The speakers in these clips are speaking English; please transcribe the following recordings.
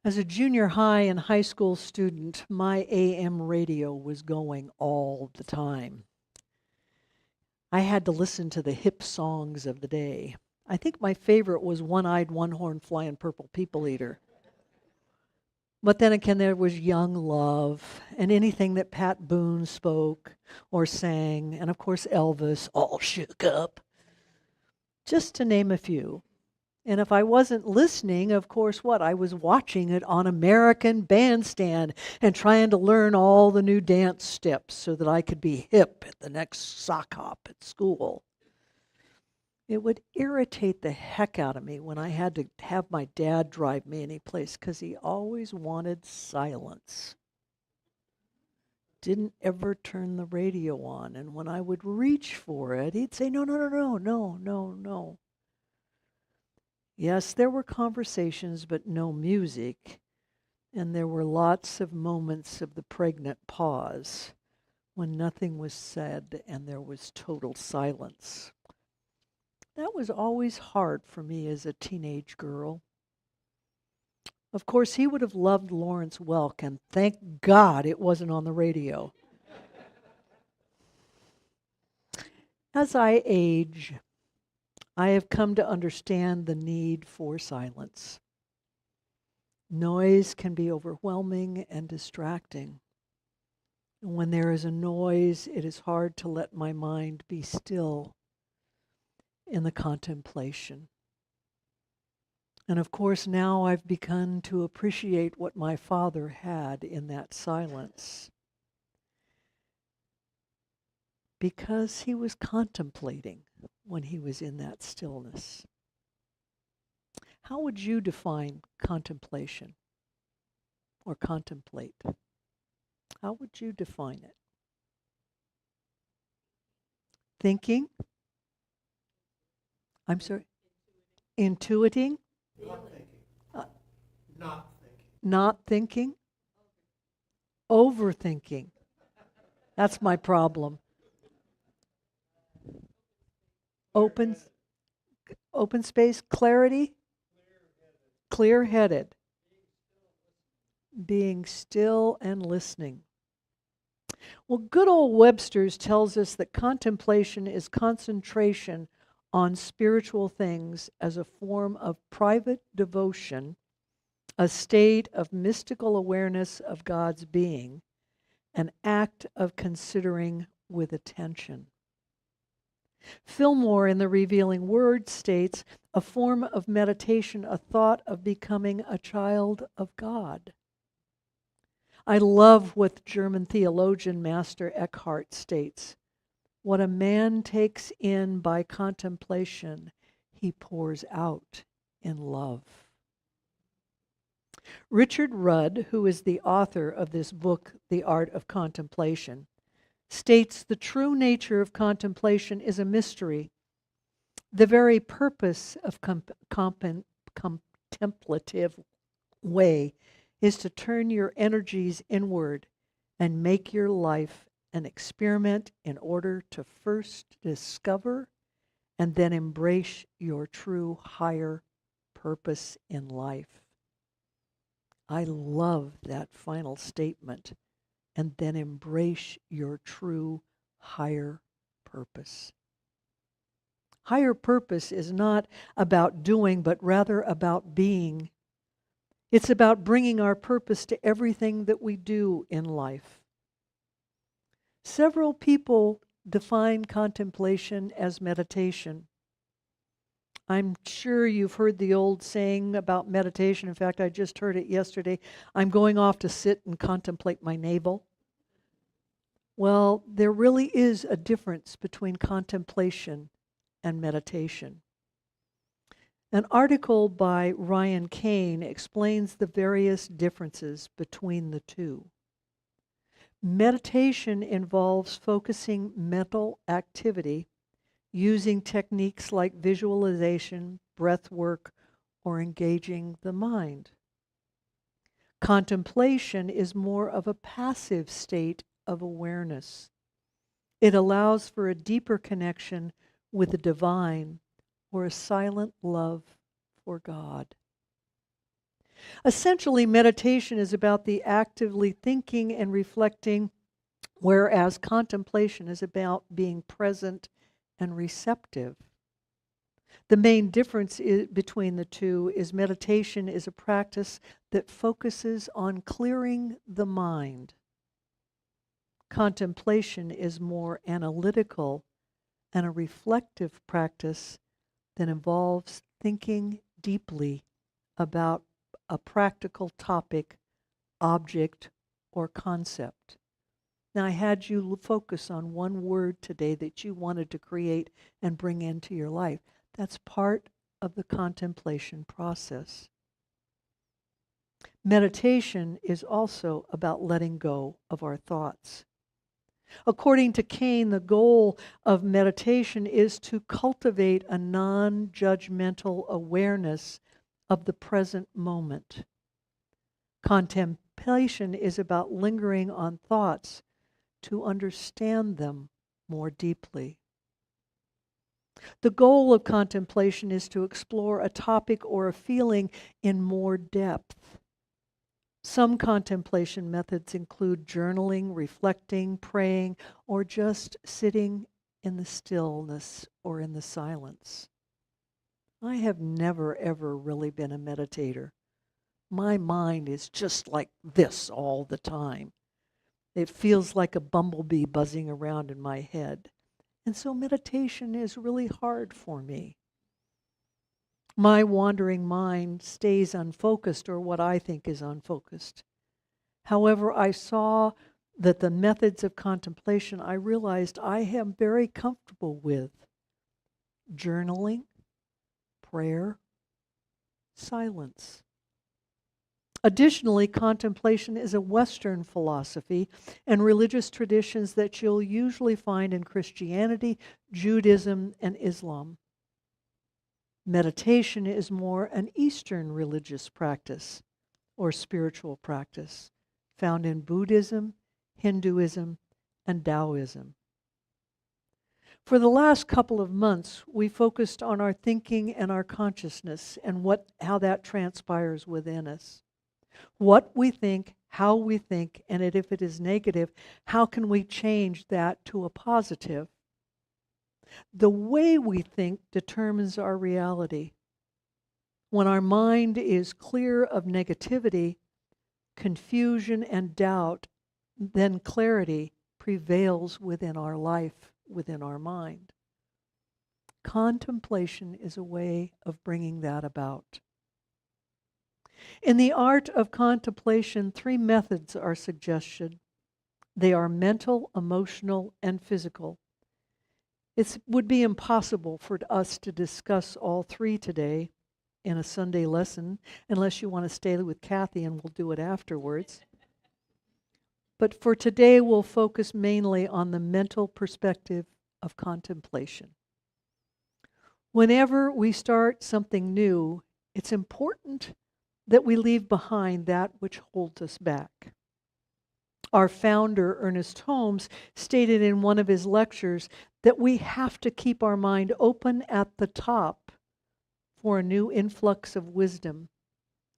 As a junior high and high school student, my AM radio was going all the time. I had to listen to the hip songs of the day. I think my favorite was One-Eyed, One-Horned, Flying Purple People Eater. But then again, there was Young Love and anything that Pat Boone spoke or sang, and of course Elvis, All Shook Up, just to name a few. And if I wasn't listening, of course, what? I was watching it on American Bandstand and trying to learn all the new dance steps so that I could be hip at the next sock hop at school. It would irritate the heck out of me when I had to have my dad drive me any place because he always wanted silence. Didn't ever turn the radio on. And when I would reach for it, he'd say, no, no, no, no, no, no, no. Yes, there were conversations, but no music. And there were lots of moments of the pregnant pause when nothing was said and there was total silence. That was always hard for me as a teenage girl. Of course, he would have loved Lawrence Welk, and thank God it wasn't on the radio. As I age, I have come to understand the need for silence. Noise can be overwhelming and distracting. And when there is a noise, it is hard to let my mind be still in the contemplation. And of course, now I've begun to appreciate what my father had in that silence, because he was contemplating when he was in that stillness. How would you define contemplation or contemplate? How would you define it? Thinking? I'm sorry? Intuiting? Not thinking. Uh, Not thinking. Not thinking? Overthinking. That's my problem. Open space, clarity? Clear-headed. Being still and listening. Well, good old Webster's tells us that contemplation is concentration on spiritual things as a form of private devotion, a state of mystical awareness of God's being, an act of considering with attention. Fillmore in The Revealing Word states, a form of meditation, a thought of becoming a child of God. I love what German theologian Master Eckhart states. What a man takes in by contemplation, he pours out in love. Richard Rudd, who is the author of this book, The Art of Contemplation, states the true nature of contemplation is a mystery. The very purpose of contemplative way is to turn your energies inward and make your life an experiment in order to first discover and then embrace your true higher purpose in life. I love that final statement. And then embrace your true higher purpose. Higher purpose is not about doing, but rather about being. It's about bringing our purpose to everything that we do in life. Several people define contemplation as meditation. I'm sure you've heard the old saying about meditation. In fact, I just heard it yesterday. I'm going off to sit and contemplate my navel. Well, there really is a difference between contemplation and meditation. An article by Ryan Kane explains the various differences between the two. Meditation involves focusing mental activity using techniques like visualization, breath work, or engaging the mind. Contemplation is more of a passive state of awareness. It allows for a deeper connection with the divine or a silent love for God. Essentially, meditation is about the actively thinking and reflecting, whereas contemplation is about being present and receptive. The main difference between the two is meditation is a practice that focuses on clearing the mind. Contemplation is more analytical and a reflective practice that involves thinking deeply about a practical topic, object, or concept. Now, I had you focus on one word today that you wanted to create and bring into your life. That's part of the contemplation process. Meditation is also about letting go of our thoughts. According to Kane, the goal of meditation is to cultivate a non-judgmental awareness of the present moment. Contemplation is about lingering on thoughts to understand them more deeply. The goal of contemplation is to explore a topic or a feeling in more depth. Some contemplation methods include journaling, reflecting, praying, or just sitting in the stillness or in the silence. I have never, ever really been a meditator. My mind is just like this all the time. It feels like a bumblebee buzzing around in my head. And so meditation is really hard for me. My wandering mind stays unfocused, or what I think is unfocused. However, I saw that the methods of contemplation I realized I am very comfortable with: journaling, prayer, silence. Additionally, contemplation is a Western philosophy and religious traditions that you'll usually find in Christianity, Judaism, and Islam. Meditation is more an Eastern religious practice or spiritual practice found in Buddhism, Hinduism, and Taoism. For the last couple of months, we focused on our thinking and our consciousness and how that transpires within us. What we think, how we think, and if it is negative, how can we change that to a positive? The way we think determines our reality. When our mind is clear of negativity, confusion, and doubt, then clarity prevails within our life, within our mind. Contemplation is a way of bringing that about. In the art of contemplation, 3 methods are suggested. They are mental, emotional, and physical. It would be impossible for us to discuss all 3 today in a Sunday lesson, unless you want to stay with Kathy and we'll do it afterwards. But for today, we'll focus mainly on the mental perspective of contemplation. Whenever we start something new, it's important that we leave behind that which holds us back. Our founder, Ernest Holmes, stated in one of his lectures that we have to keep our mind open at the top for a new influx of wisdom.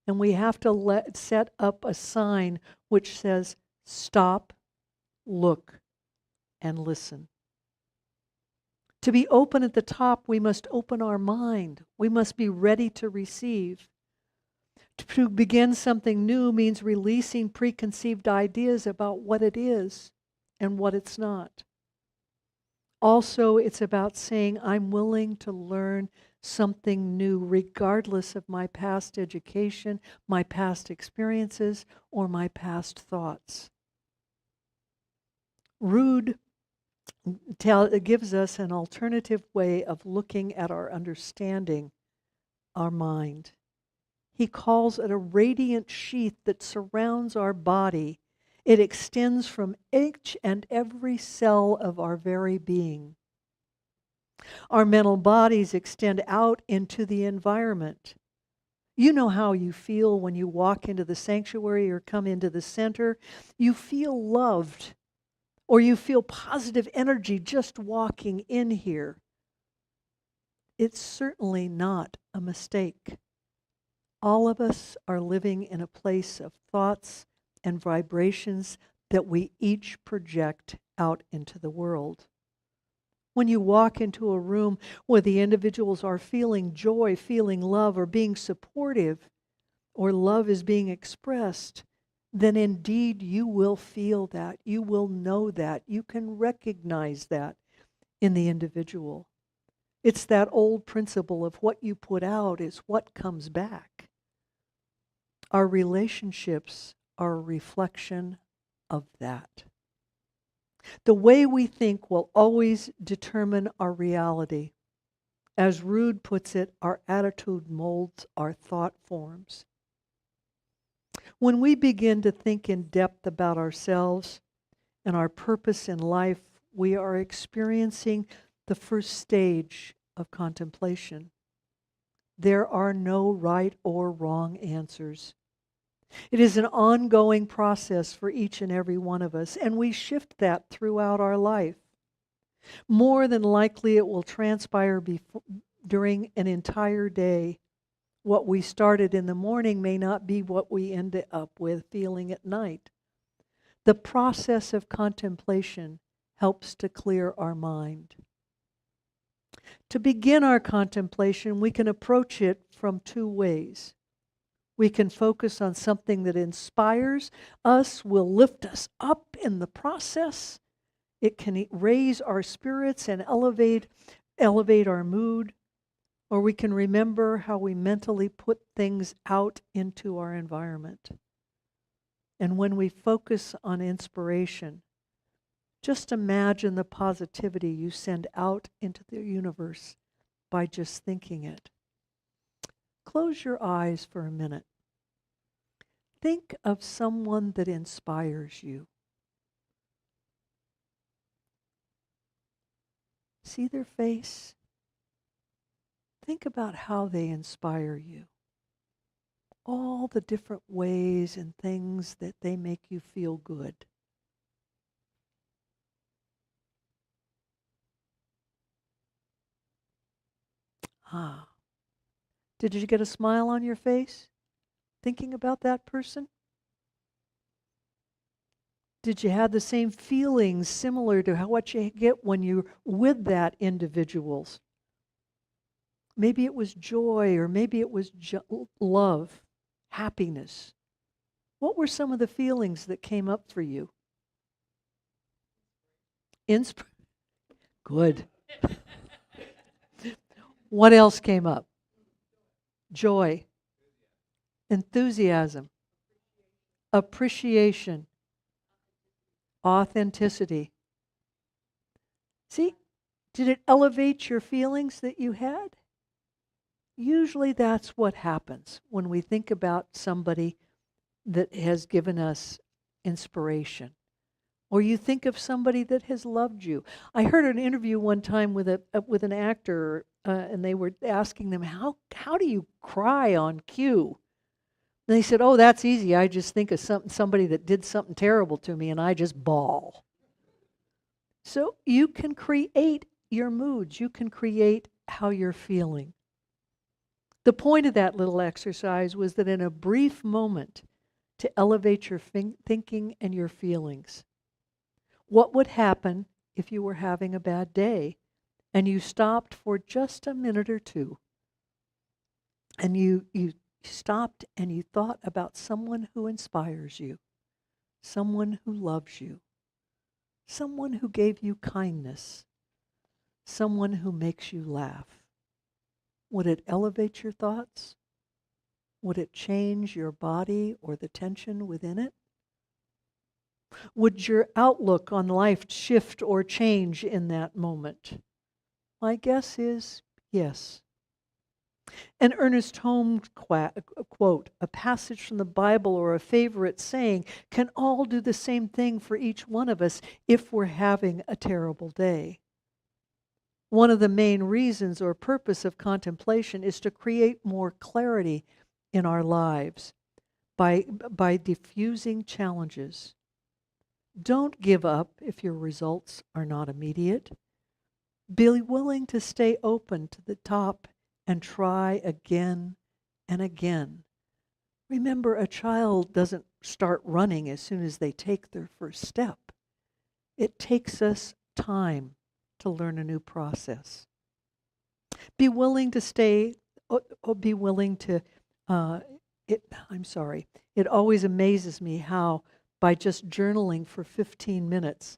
And we have to set up a sign which says, stop, look, and listen. To be open at the top, we must open our mind. We must be ready to receive. To begin something new means releasing preconceived ideas about what it is and what it's not. Also, it's about saying, I'm willing to learn something new regardless of my past education, my past experiences, or my past thoughts. Rude gives us an alternative way of looking at our understanding, our mind. He calls it a radiant sheath that surrounds our body. It extends from each and every cell of our very being. Our mental bodies extend out into the environment. You know how you feel when you walk into the sanctuary or come into the center. You feel loved, or you feel positive energy just walking in here. It's certainly not a mistake. All of us are living in a place of thoughts and vibrations that we each project out into the world. When you walk into a room where the individuals are feeling joy, feeling love, or being supportive, or love is being expressed, then indeed you will feel that. You will know that. You can recognize that in the individual. It's that old principle of what you put out is what comes back. Our relationships are a reflection of that. The way we think will always determine our reality. As Rude puts it, our attitude molds our thought forms. When we begin to think in depth about ourselves and our purpose in life, we are experiencing the first stage of contemplation. There are no right or wrong answers. It is an ongoing process for each and every one of us, and we shift that throughout our life. More than likely, it will transpire during an entire day. What we started in the morning may not be what we end up with feeling at night. The process of contemplation helps to clear our mind. To begin our contemplation, we can approach it from two ways. We can focus on something that inspires us, will lift us up in the process. It can raise our spirits and elevate our mood. Or we can remember how we mentally put things out into our environment. And when we focus on inspiration, just imagine the positivity you send out into the universe by just thinking it. Close your eyes for a minute. Think of someone that inspires you. See their face? Think about how they inspire you. All the different ways and things that they make you feel good. Ah. Did you get a smile on your face thinking about that person? Did you have the same feelings similar to what you get when you're with that individual? Maybe it was joy, or maybe it was love, happiness. What were some of the feelings that came up for you? Good. What else came up? Joy, enthusiasm, appreciation, authenticity. See, did it elevate your feelings that you had? Usually that's what happens when we think about somebody that has given us inspiration. Or you think of somebody that has loved you. I heard an interview one time with an actor, and they were asking them, how do you cry on cue? And they said, oh, that's easy. I just think of somebody that did something terrible to me, and I just bawl. So you can create your moods. You can create how you're feeling. The point of that little exercise was that in a brief moment, to elevate your thinking and your feelings. What would happen if you were having a bad day and you stopped for just a minute or two, and you stopped and you thought about someone who inspires you, someone who loves you, someone who gave you kindness, someone who makes you laugh? Would it elevate your thoughts? Would it change your body or the tension within it? Would your outlook on life shift or change in that moment? My guess is yes. An Ernest Holmes quote, a passage from the Bible, or a favorite saying can all do the same thing for each one of us if we're having a terrible day. One of the main reasons or purpose of contemplation is to create more clarity in our lives by diffusing challenges. Don't give up if your results are not immediate. Be willing to stay open to the top and try again and again Remember, a child doesn't start running as soon as they take their first step. It takes us time to learn a new process. Be willing to stay, or be willing to, uh, I'm sorry. It always amazes me how by just journaling for 15 minutes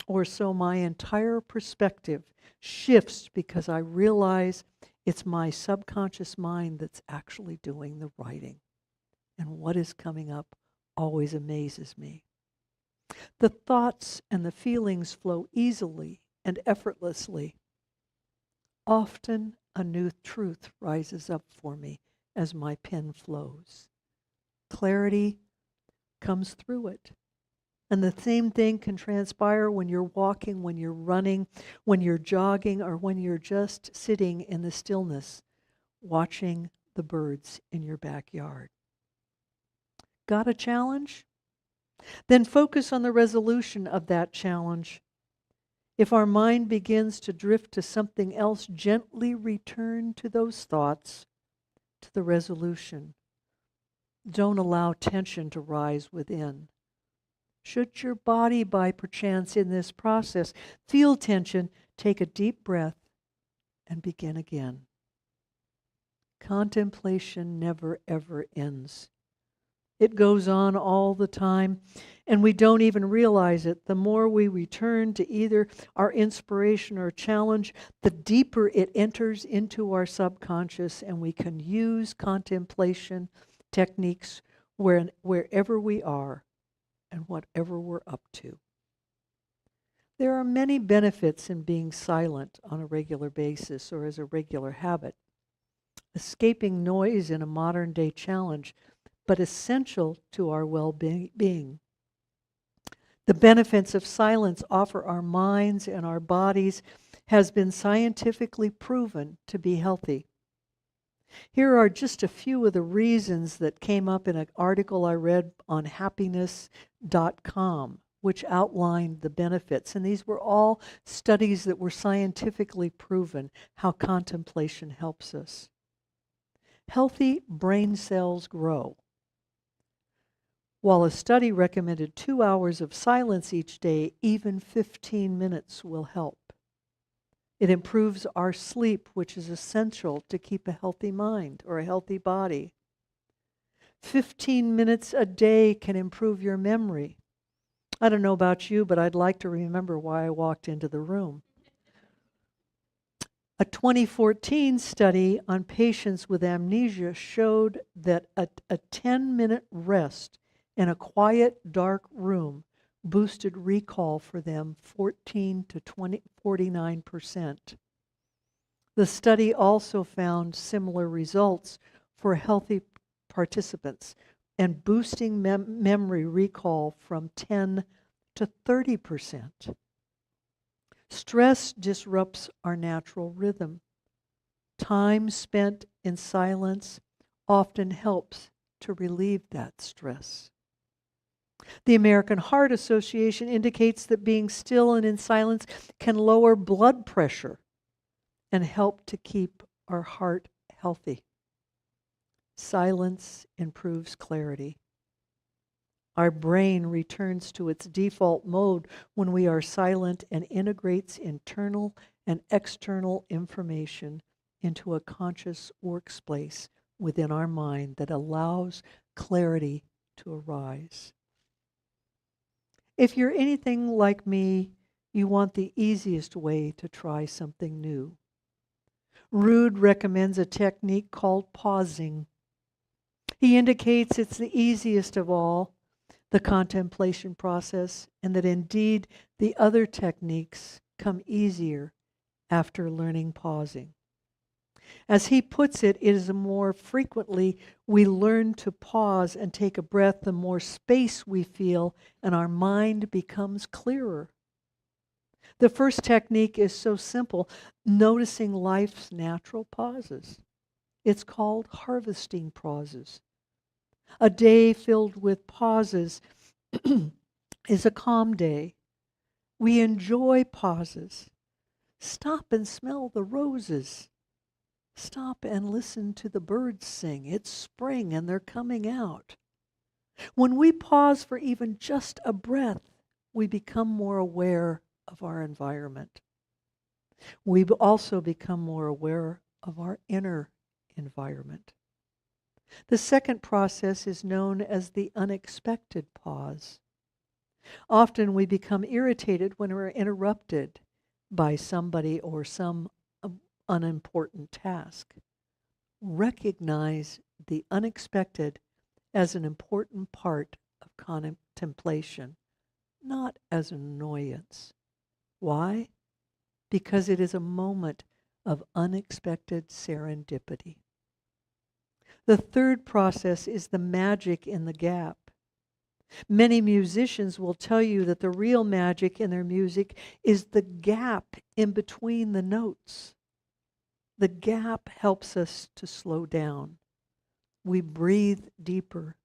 or so, my entire perspective shifts because I realize it's my subconscious mind that's actually doing the writing. And what is coming up always amazes me. The thoughts and the feelings flow easily and effortlessly. Often a new truth rises up for me as my pen flows. Clarity comes through it. And the same thing can transpire when you're walking, when you're running, when you're jogging, or when you're just sitting in the stillness, watching the birds in your backyard. Got a challenge? Then focus on the resolution of that challenge. If our mind begins to drift to something else, gently return to those thoughts, to the resolution. Don't allow tension to rise within. Should your body, by perchance, in this process, feel tension, take a deep breath and begin again. Contemplation never, ever ends. It goes on all the time, and we don't even realize it. The more we return to either our inspiration or challenge, the deeper it enters into our subconscious, and we can use contemplation techniques wherever we are and whatever we're up to. There are many benefits in being silent on a regular basis or as a regular habit. Escaping noise in a modern day challenge, but essential to our well-being. The benefits of silence offer our minds and our bodies has been scientifically proven to be healthy. Here are just a few of the reasons that came up in an article I read on happiness.com, which outlined the benefits. And these were all studies that were scientifically proven how contemplation helps us. Healthy brain cells grow. While a study recommended 2 hours of silence each day, even 15 minutes will help. It improves our sleep, which is essential to keep a healthy mind or a healthy body. 15 minutes a day can improve your memory. I don't know about you, but I'd like to remember why I walked into the room. A 2014 study on patients with amnesia showed that a 10-minute rest in a quiet, dark room boosted recall for them 14 to 49%. The study also found similar results for healthy participants and boosting memory recall from 10 to 30%. Stress disrupts our natural rhythm. Time spent in silence often helps to relieve that stress. The American Heart Association indicates that being still and in silence can lower blood pressure and help to keep our heart healthy. Silence improves clarity. Our brain returns to its default mode when we are silent and integrates internal and external information into a conscious workspace within our mind that allows clarity to arise. If you're anything like me, you want the easiest way to try something new. Rude recommends a technique called pausing. He indicates it's the easiest of all, the contemplation process, and that indeed the other techniques come easier after learning pausing. As he puts it, it is the more frequently we learn to pause and take a breath, the more space we feel and our mind becomes clearer. The first technique is so simple, noticing life's natural pauses. It's called harvesting pauses. A day filled with pauses is a calm day. We enjoy pauses. Stop and smell the roses. Stop and listen to the birds sing. It's spring and they're coming out. When we pause for even just a breath, we become more aware of our environment. We also become more aware of our inner environment. The second process is known as the unexpected pause. Often we become irritated when we're interrupted by somebody or some unimportant task. Recognize the unexpected as an important part of contemplation, not as an annoyance. Why? Because it is a moment of unexpected serendipity. The third process is the magic in the gap. Many musicians will tell you that the real magic in their music is the gap in between the notes. The gap helps us to slow down. We breathe deeper.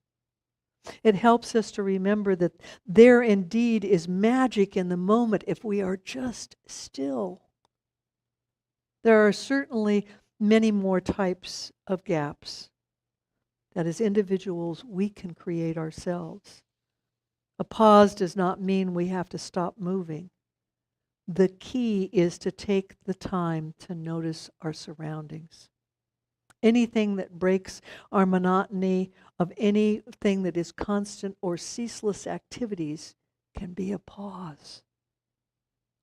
It helps us to remember that there indeed is magic in the moment if we are just still. There are certainly many more types of gaps that as individuals we can create ourselves. A pause does not mean we have to stop moving. The key is to take the time to notice our surroundings. Anything that breaks our monotony of anything that is constant or ceaseless activities can be a pause,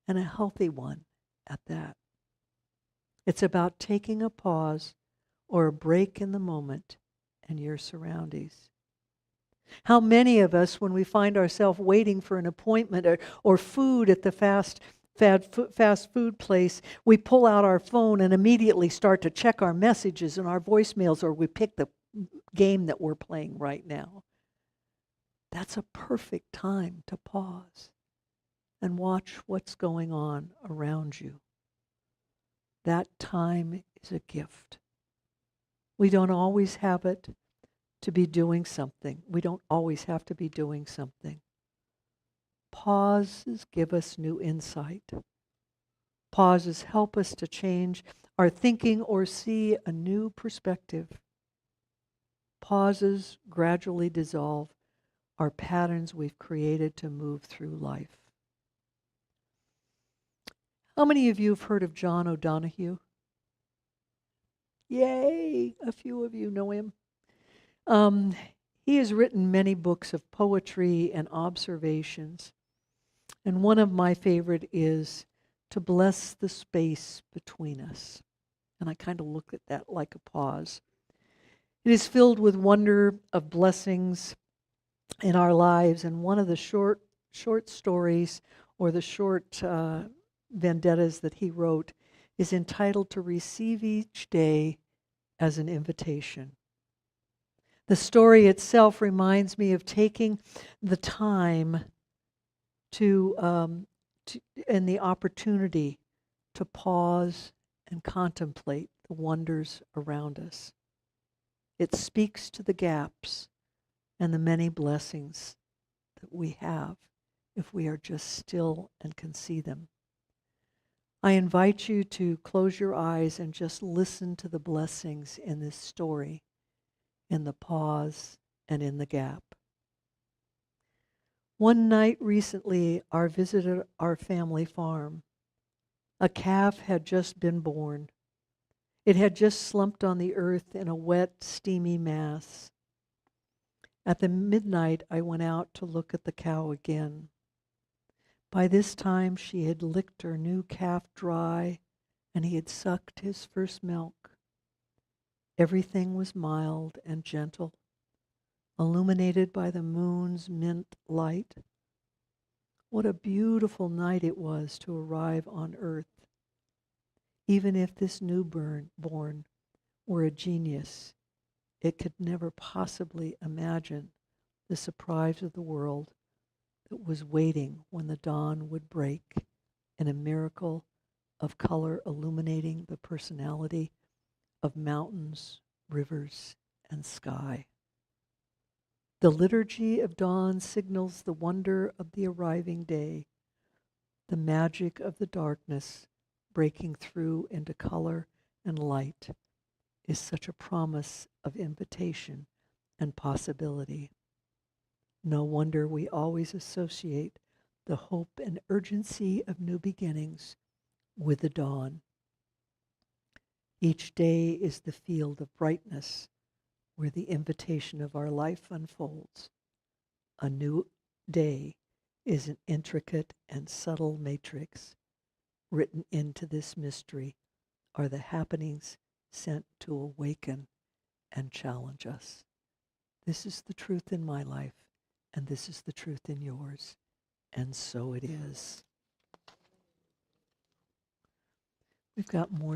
and a healthy one at that. It's about taking a pause or a break in the moment and your surroundings. How many of us, when we find ourselves waiting for an appointment or food at the fast food place, we pull out our phone and immediately start to check our messages and our voicemails, or we pick the game that we're playing right now. That's a perfect time to pause and watch what's going on around you. That time is a gift. We don't always have it to be doing something. We don't always have to be doing something. Pauses give us new insight. Pauses help us to change our thinking or see a new perspective. Pauses gradually dissolve our patterns we've created to move through life. How many of you have heard of John O'Donohue? Yay! A few of you know him. He has written many books of poetry and observations. And one of my favorite is To Bless the Space Between Us. And I kind of look at that like a pause. It is filled with wonder of blessings in our lives. And one of the short stories, or the short vendettas that he wrote, is entitled To Receive Each Day as an Invitation. The story itself reminds me of taking the time and the opportunity to pause and contemplate the wonders around us. It speaks to the gaps and the many blessings that we have if we are just still and can see them. I invite you to close your eyes and just listen to the blessings in this story, in the pause and in the gap. One night recently, I visited our family farm. A calf had just been born. It had just slumped on the earth in a wet, steamy mass. At the midnight, I went out to look at the cow again. By this time, she had licked her new calf dry, and he had sucked his first milk. Everything was mild and gentle, illuminated by the moon's mint light. What a beautiful night it was to arrive on earth. Even if this newborn were a genius, it could never possibly imagine the surprise of the world that was waiting when the dawn would break in a miracle of color illuminating the personality of mountains, rivers, and sky. The liturgy of dawn signals the wonder of the arriving day, the magic of the darkness breaking through into color and light is such a promise of invitation and possibility. No wonder we always associate the hope and urgency of new beginnings with the dawn. Each day is the field of brightness where the invitation of our life unfolds. A new day is an intricate and subtle matrix. Written into this mystery are the happenings sent to awaken and challenge us. This is the truth in my life, and this is the truth in yours, and so it is. We've got more